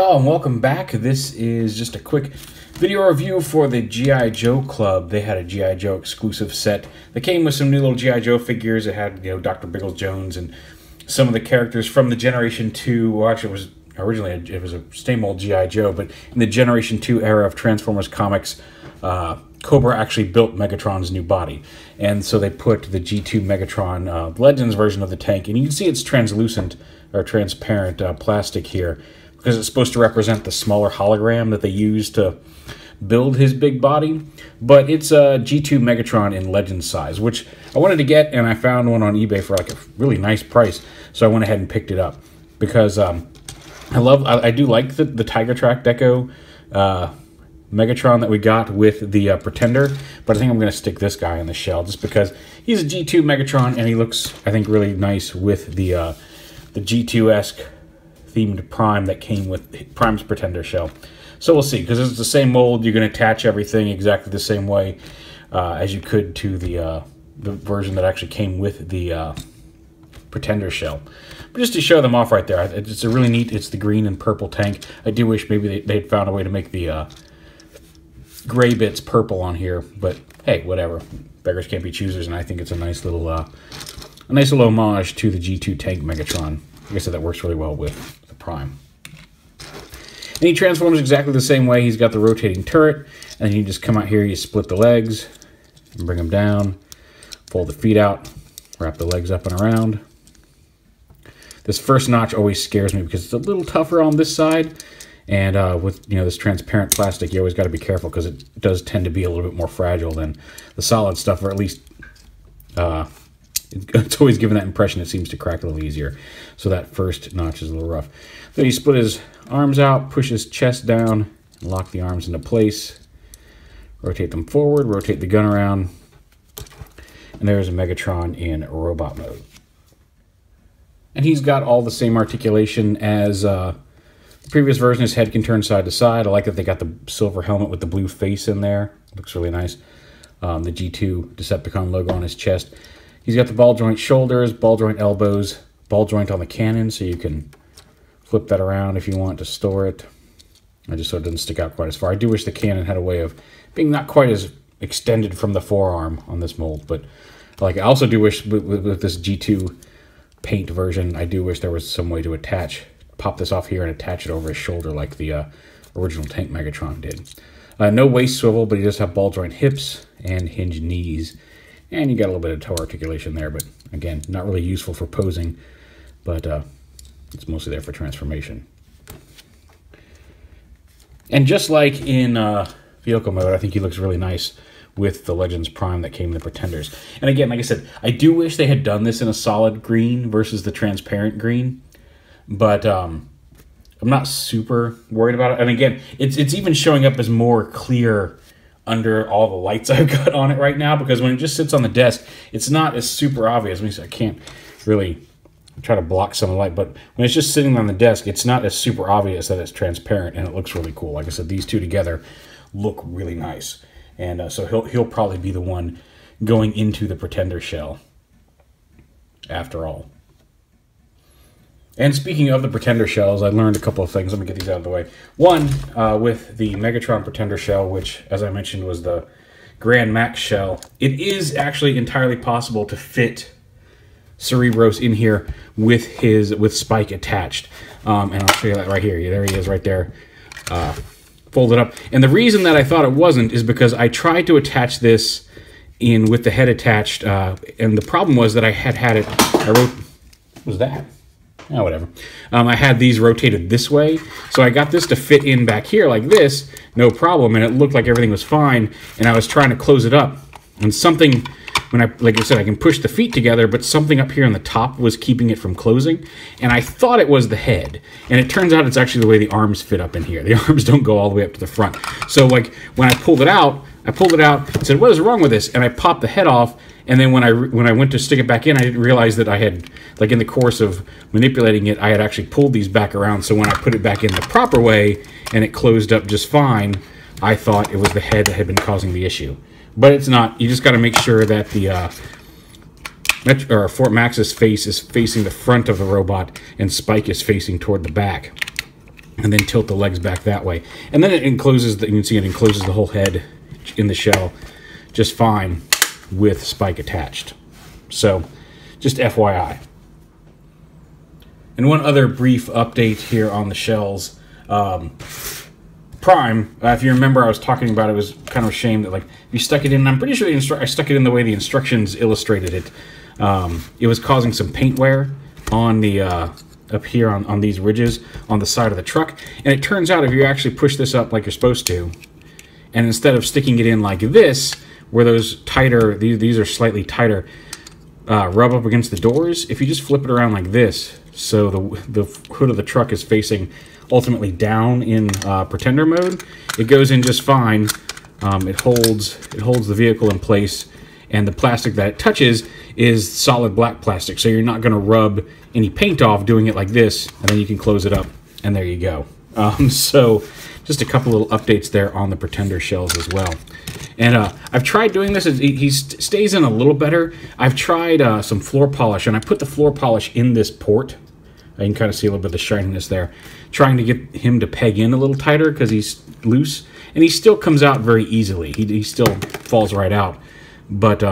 y'all, and welcome back. This is just a quick video review for the G.I. Joe Club. They had a G.I. Joe exclusive set that came with some new little G.I. Joe figures. It had, Dr. Biggles-Jones and some of the characters from the Generation 2. Well, actually, it was a same old G.I. Joe, but in the Generation 2 era of Transformers comics, Cobra actually built Megatron's new body. And so they put the G2 Megatron Legends version of the tank, and you can see it's translucent or transparent plastic here, because it's supposed to represent the smaller hologram that they used to build his big body. But it's a G2 Megatron in Legend size, which I wanted to get, and I found one on eBay for like a really nice price. So I went ahead and picked it up because I do like the Tiger Track Deco Megatron that we got with the Pretender, but I think I'm going to stick this guy in the shell just because he's a G2 Megatron and he looks, I think, really nice with the G2-esque themed Prime that came with Prime's Pretender shell. So we'll see, because it's the same mold. You're going to attach everything exactly the same way as you could to the version that actually came with the Pretender shell. But just to show them off right there, it's a really neat, it's the green and purple tank. I do wish maybe they'd found a way to make the gray bits purple on here, but hey, whatever. Beggars can't be choosers, and I think it's a nice little homage to the G2 tank Megatron. Like I said, that works really well with the Prime. And he transforms exactly the same way. He's got the rotating turret, and you just come out here, you split the legs, and bring them down, fold the feet out, wrap the legs up and around. This first notch always scares me because it's a little tougher on this side, and with this transparent plastic, you always got to be careful because it does tend to be a little bit more fragile than the solid stuff, or at least it's always given that impression. It seems to crack a little easier. So that first notch is a little rough. Then he split his arms out, push his chest down, and lock the arms into place. Rotate them forward, rotate the gun around. And there's a Megatron in robot mode. And he's got all the same articulation as the previous version. His head can turn side to side. I like that they got the silver helmet with the blue face in there. Looks really nice. The G2 Decepticon logo on his chest. He's got the ball joint shoulders, ball joint elbows, ball joint on the cannon, so you can flip that around if you want to store it. Just so it doesn't stick out quite as far. I do wish the cannon had a way of being not quite as extended from the forearm on this mold, but I also do wish with this G2 paint version, I do wish there was some way to pop this off here and attach it over his shoulder like the original tank Megatron did. No waist swivel, but he does have ball joint hips and hinged knees. And you got a little bit of toe articulation there, but again, not really useful for posing, but it's mostly there for transformation. And just like in vehicle mode, I think he looks really nice with the Legends Prime that came in the Pretenders. And again, like I said, I do wish they had done this in a solid green versus the transparent green, but I'm not super worried about it. And again, it's even showing up as more clear under all the lights I've got on it right now, because when it just sits on the desk, it's not as super obvious. I can't really try to block some of the light, but when it's just sitting on the desk, it's not as super obvious that it's transparent, and it looks really cool. Like I said, these two together look really nice, and so he'll probably be the one going into the Pretender shell after all. And speaking of the Pretender shells, I learned a couple of things. Let me get these out of the way. One, with the Megatron Pretender shell, which, as I mentioned, was the Grand Max shell, it is actually entirely possible to fit Cerebros in here with Spike attached. And I'll show you that right here. There he is right there, folded up. And the reason that I thought it wasn't is because I tried to attach this in with the head attached, and the problem was that I had it, what was that? Oh, whatever. I had these rotated this way, so I got this to fit in back here like this, no problem, and it looked like everything was fine, and I was trying to close it up, and something, like I said, I can push the feet together, but something up here on the top was keeping it from closing, and I thought it was the head, and it turns out it's actually the way the arms fit up in here. The arms don't go all the way up to the front. So, like, when I pulled it out, and said, what is wrong with this? And I popped the head off, and then when I went to stick it back in, I didn't realize that I had, like in the course of manipulating it, I had actually pulled these back around. So when I put it back in the proper way and it closed up just fine, I thought it was the head that had been causing the issue. But it's not. You just got to make sure that the Fort Max's face is facing the front of the robot and Spike is facing toward the back. and then tilt the legs back that way. And then it encloses, you can see it encloses the whole head in the shell just fine with spike attached. So, just FYI. And one other brief update here on the shells. Prime, if you remember, I was talking about it was kind of a shame that, like, if you stuck it in, I'm pretty sure I stuck it in the way the instructions illustrated it. It was causing some paint wear on the up here on these ridges on the side of the truck. And it turns out if you actually push this up like you're supposed to, and instead of sticking it in like this, where those tighter, these are slightly tighter, rub up against the doors, if you just flip it around like this, so the hood of the truck is facing ultimately down in pretender mode, it goes in just fine. It holds the vehicle in place, and the plastic that it touches is solid black plastic, so you're not going to rub any paint off doing it like this, and then you can close it up, and there you go. So just a couple little updates there on the pretender shells as well. And I've tried doing this. He stays in a little better. I've tried some floor polish, and I put the floor polish in this port. I can kind of see a little bit of the shininess there. Trying to get him to peg in a little tighter because he's loose. And he still comes out very easily. He still falls right out. But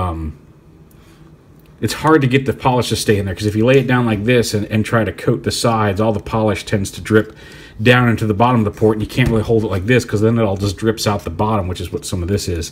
it's hard to get the polish to stay in there because if you lay it down like this and try to coat the sides, all the polish tends to drip down into the bottom of the port, and you can't really hold it like this because then it all just drips out the bottom, which is what some of this is.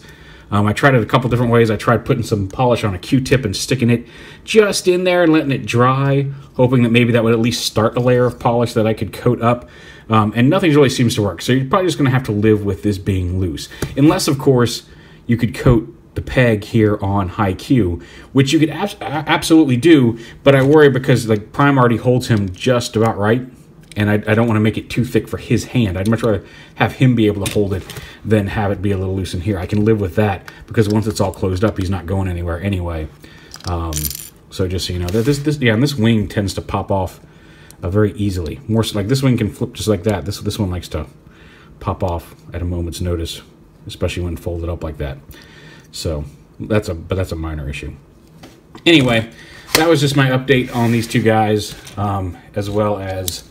I tried it a couple different ways. I tried putting some polish on a Q-tip and sticking it just in there and letting it dry, hoping that maybe that would at least start a layer of polish that I could coat up. And nothing really seems to work. So you're probably just going to have to live with this being loose. Unless, of course, you could coat the peg here on high Q, which you could absolutely do, but I worry because like Prime already holds him just about right. And I don't want to make it too thick for his hand. I'd much rather have him be able to hold it than have it be a little loose in here. I can live with that because once it's all closed up, he's not going anywhere anyway. So just so you know, and this wing tends to pop off very easily. More so, like this wing can flip just like that. This one likes to pop off at a moment's notice, especially when folded up like that. So that's a minor issue. Anyway, that was just my update on these two guys, as well as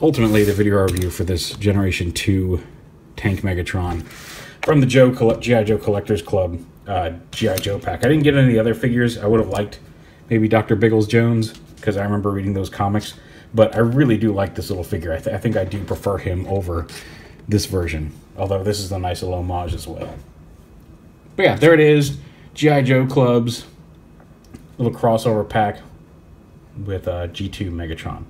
ultimately the video review for this Generation 2 Tank Megatron from the G.I. Joe Collectors Club G.I. Joe pack. I didn't get any of the other figures. I would have liked maybe Dr. Biggles-Jones because I remember reading those comics, but I really do like this little figure. I think I do prefer him over this version, although this is a nice little homage as well. But yeah, there it is. G.I. Joe Club's little crossover pack with G2 Megatron.